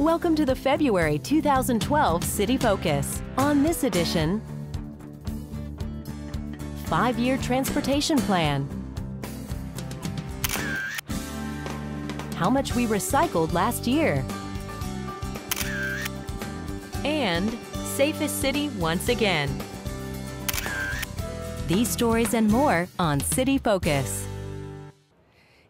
Welcome to the February 2012 City Focus. On this edition, 5-year transportation plan, how much we recycled last year, and safest city once again. These stories and more on City Focus.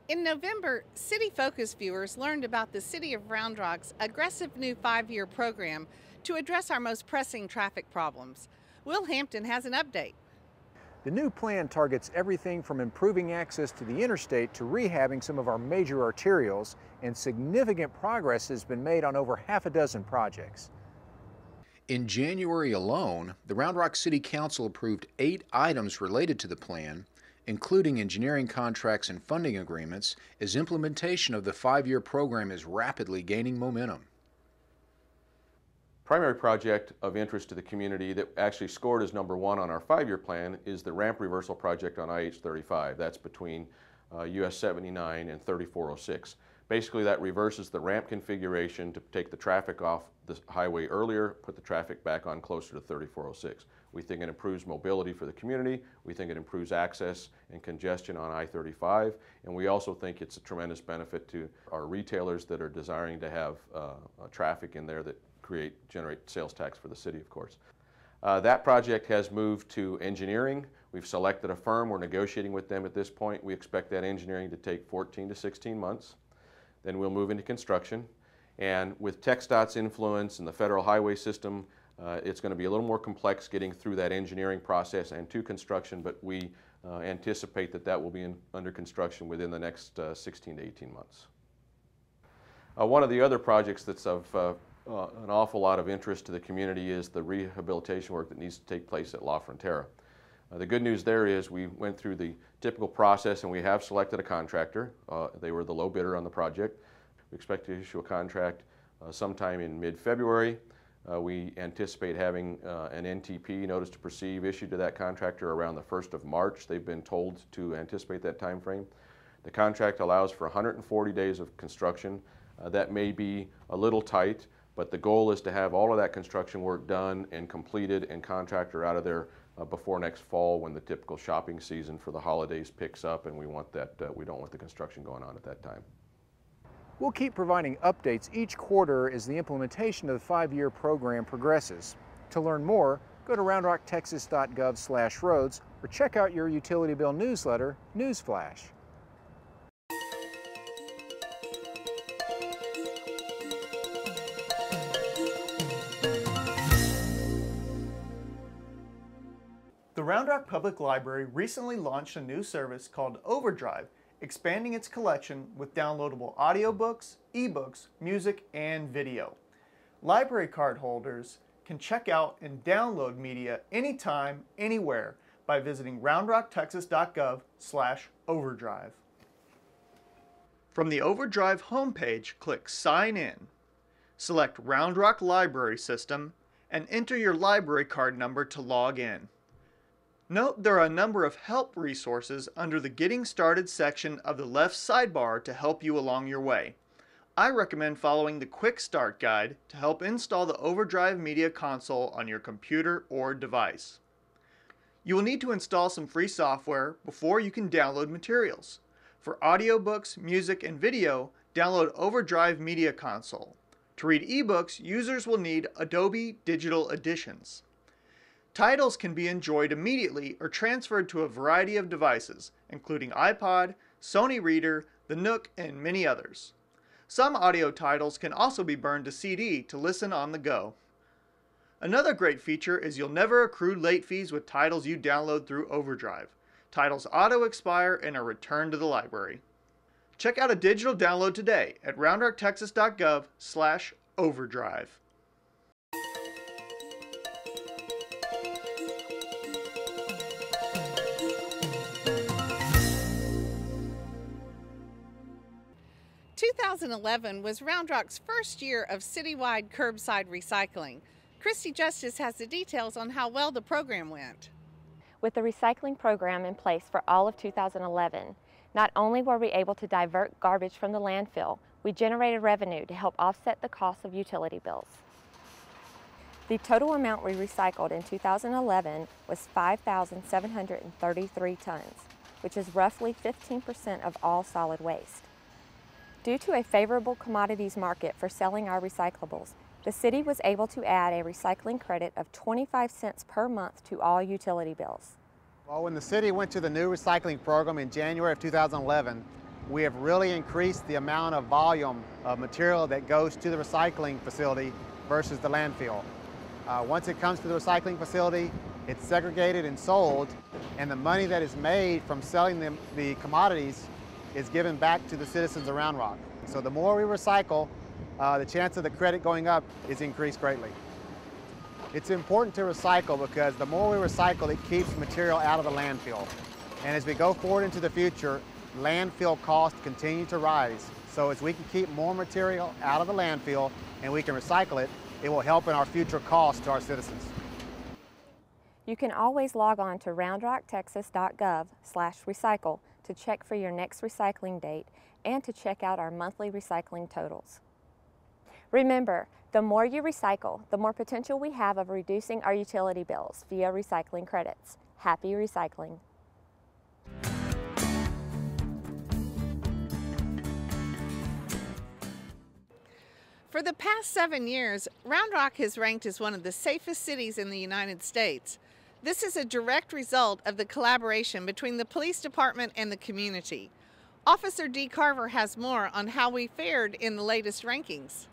In November, City Focus viewers learned about the City of Round Rock's aggressive new 5-year program to address our most pressing traffic problems. Will Hampton has an update. The new plan targets everything from improving access to the interstate to rehabbing some of our major arterials, and significant progress has been made on over half a dozen projects. In January alone, the Round Rock City Council approved 8 items related to the plan, including engineering contracts and funding agreements, as implementation of the 5-year program is rapidly gaining momentum. Primary project of interest to the community that actually scored as number 1 on our 5-year plan is the ramp reversal project on IH-35. That's between US 79 and 3406. Basically, that reverses the ramp configuration to take the traffic off the highway earlier, put the traffic back on closer to 3406. We think it improves mobility for the community. We think it improves access and congestion on I-35. And we also think it's a tremendous benefit to our retailers that are desiring to have traffic in there that generate sales tax for the city, of course. That project has moved to engineering. We've selected a firm. We're negotiating with them at this point. We expect that engineering to take 14 to 16 months. Then we'll move into construction. And with TxDOT's influence in the federal highway system, it's going to be a little more complex getting through that engineering process and to construction, but we anticipate that that will be under construction within the next 16 to 18 months. One of the other projects that's of an awful lot of interest to the community is the rehabilitation work that needs to take place at La Frontera. The good news there is we went through the typical process and we have selected a contractor. They were the low bidder on the project. We expect to issue a contract sometime in mid-February. We anticipate having an NTP, notice to proceed, issued to that contractor around the 1st of March. They've been told to anticipate that time frame. The contract allows for 140 days of construction. That may be a little tight, but the goal is to have all of that construction work done and completed and contractor out of there before next fall, when the typical shopping season for the holidays picks up, and we want that, we don't want the construction going on at that time. We'll keep providing updates each quarter as the implementation of the 5-year program progresses. To learn more, go to roundrocktexas.gov/roads or check out your utility bill newsletter, Newsflash. The Round Rock Public Library recently launched a new service called OverDrive, expanding its collection with downloadable audiobooks, ebooks, music, and video. Library card holders can check out and download media anytime, anywhere by visiting roundrocktexas.gov/overdrive. From the OverDrive homepage, click Sign In. Select Round Rock Library System and enter your library card number to log in. Note there are a number of help resources under the Getting Started section of the left sidebar to help you along your way. I recommend following the Quick Start Guide to help install the OverDrive Media Console on your computer or device. You will need to install some free software before you can download materials. For audiobooks, music, and video, download OverDrive Media Console. To read ebooks, users will need Adobe Digital Editions. Titles can be enjoyed immediately or transferred to a variety of devices, including iPod, Sony Reader, the Nook, and many others. Some audio titles can also be burned to CD to listen on the go. Another great feature is you'll never accrue late fees with titles you download through OverDrive. Titles auto-expire and are returned to the library. Check out a digital download today at roundrocktexas.gov/overdrive. In 2011 was Round Rock's first year of citywide curbside recycling. Christy Justice has the details on how well the program went. With the recycling program in place for all of 2011, not only were we able to divert garbage from the landfill, We generated revenue to help offset the cost of utility bills. The total amount we recycled in 2011 was 5,733 tons, which is roughly 15% of all solid waste. Due to a favorable commodities market for selling our recyclables, the city was able to add a recycling credit of 25 cents per month to all utility bills. Well, when the city went to the new recycling program in January of 2011, we have really increased the amount of volume of material that goes to the recycling facility versus the landfill. Once it comes to the recycling facility, it's segregated and sold, and the money that is made from selling the commodities is given back to the citizens of Round Rock. So the more we recycle, the chance of the credit going up is increased greatly. It's important to recycle because the more we recycle, it keeps material out of the landfill. And as we go forward into the future, landfill costs continue to rise. So as we can keep more material out of the landfill and we can recycle it, it will help in our future costs to our citizens. You can always log on to roundrocktexas.gov/recycle to check for your next recycling date and to check out our monthly recycling totals. Remember, the more you recycle, the more potential we have of reducing our utility bills via recycling credits. Happy recycling. For the past 7 years, Round Rock has ranked as one of the safest cities in the United States. This is a direct result of the collaboration between the police department and the community. Officer D. Carver has more on how we fared in the latest rankings.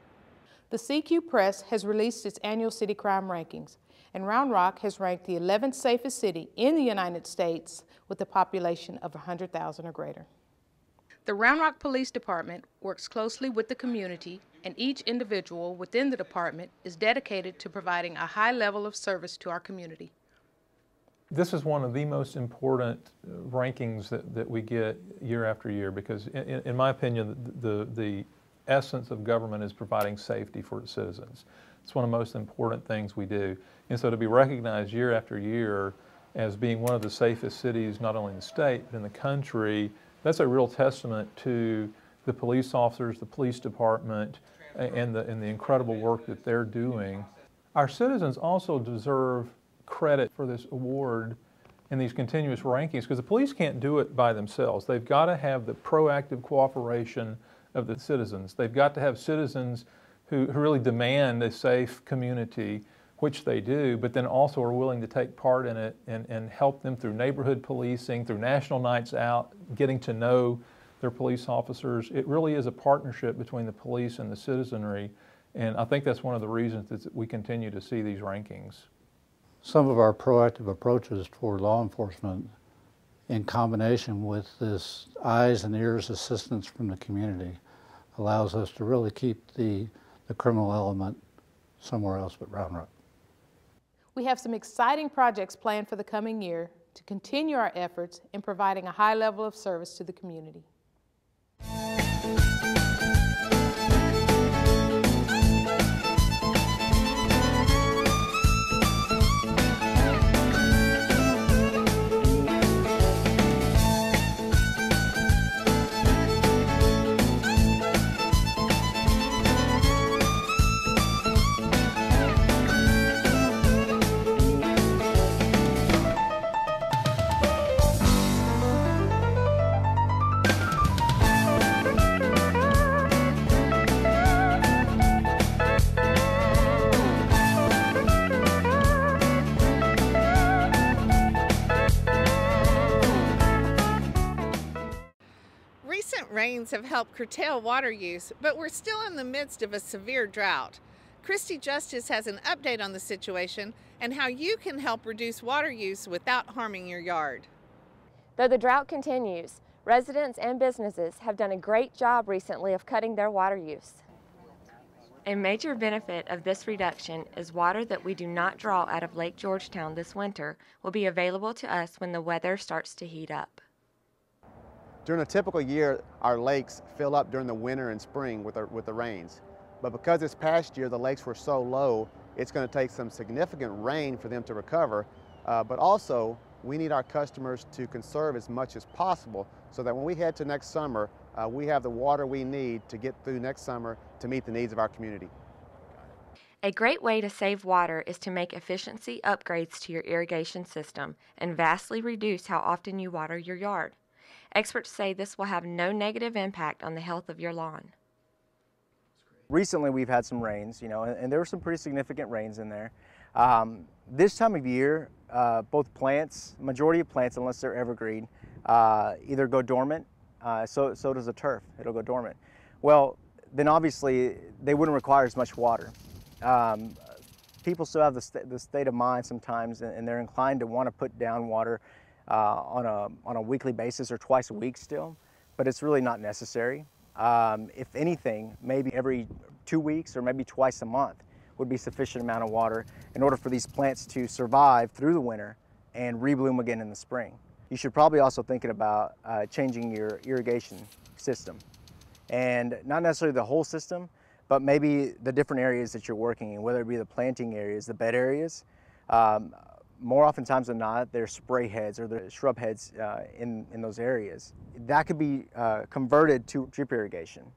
The CQ Press has released its annual city crime rankings, and Round Rock has ranked the 11th safest city in the United States with a population of 100,000 or greater. The Round Rock Police Department works closely with the community, and each individual within the department is dedicated to providing a high level of service to our community. This is one of the most important rankings that we get year after year because, in my opinion, the essence of government is providing safety for its citizens. It's one of the most important things we do. And so to be recognized year after year as being one of the safest cities, not only in the state, but in the country, that's a real testament to the police officers, the police department, and the incredible work that they're doing. Our citizens also deserve credit for this award and these continuous rankings because the police can't do it by themselves. They've got to have the proactive cooperation of the citizens. They've got to have citizens who really demand a safe community, which they do, but then also are willing to take part in it and help them through neighborhood policing, through national nights out, getting to know their police officers. It really is a partnership between the police and the citizenry, and I think that's one of the reasons that we continue to see these rankings. Some of our proactive approaches toward law enforcement in combination with this eyes and ears assistance from the community allows us to really keep the criminal element somewhere else but Round Rock. We have some exciting projects planned for the coming year to continue our efforts in providing a high level of service to the community. Recent rains have helped curtail water use, but we're still in the midst of a severe drought. Christy Justice has an update on the situation and how you can help reduce water use without harming your yard. Though the drought continues, residents and businesses have done a great job recently of cutting their water use. A major benefit of this reduction is water that we do not draw out of Lake Georgetown this winter will be available to us when the weather starts to heat up. During a typical year, our lakes fill up during the winter and spring with the rains. But because this past year the lakes were so low, it's going to take some significant rain for them to recover. But also, we need our customers to conserve as much as possible so that when we head to next summer, we have the water we need to get through next summer to meet the needs of our community. A great way to save water is to make efficiency upgrades to your irrigation system and vastly reduce how often you water your yard. Experts say this will have no negative impact on the health of your lawn. Recently we've had some rains, and there were some pretty significant rains in there. This time of year, both plants, majority of plants, unless they're evergreen, either go dormant, so does the turf, it'll go dormant. Well, then obviously they wouldn't require as much water. People still have the state of mind sometimes, and they're inclined to want to put down water on a weekly basis or twice a week still, but it's really not necessary. If anything, maybe every 2 weeks or maybe twice a month would be sufficient amount of water in order for these plants to survive through the winter and rebloom again in the spring. You should probably also thinking about changing your irrigation system, and not necessarily the whole system, but maybe the different areas that you're working in, whether it be the planting areas, the bed areas. More oftentimes than not, there's spray heads or the shrub heads in those areas. That could be converted to drip irrigation.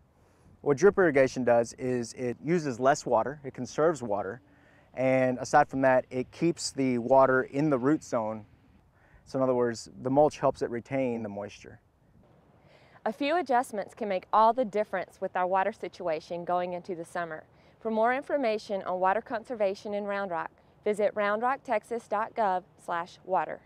What drip irrigation does is it uses less water, it conserves water, and aside from that, it keeps the water in the root zone. So in other words, the mulch helps it retain the moisture. A few adjustments can make all the difference with our water situation going into the summer. For more information on water conservation in Round Rock, visit roundrocktexas.gov/water.